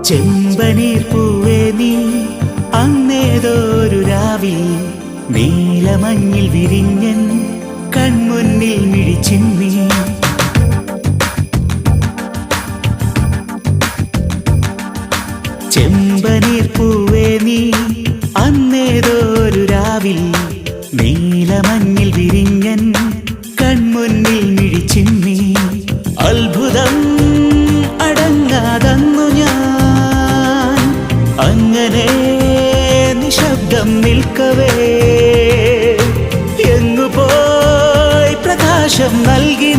ചെമ്പനീർ പൂവേ നീ അന്നേതൊരു രാവിൽ നീലമഞ്ഞിൽ വിരിഞ്ഞൻ കൺമുന്നിൽ മിഴിച്ചിന്നി. ചെമ്പനീർ പൂവേ നീ അന്നേതൊരു രാവിൽ നീലമഞ്ഞിൽ വിരിഞ്ഞൻ കൺമുന്നിൽ മിഴിച്ചിന്നി. അത്ഭുതം അടങ്ങാതന്നു ഞാൻ അങ്ങനെ നിശബ്ദം നിൽക്കവേ എങ്ങുപോയി പ്രകാശം നൽകി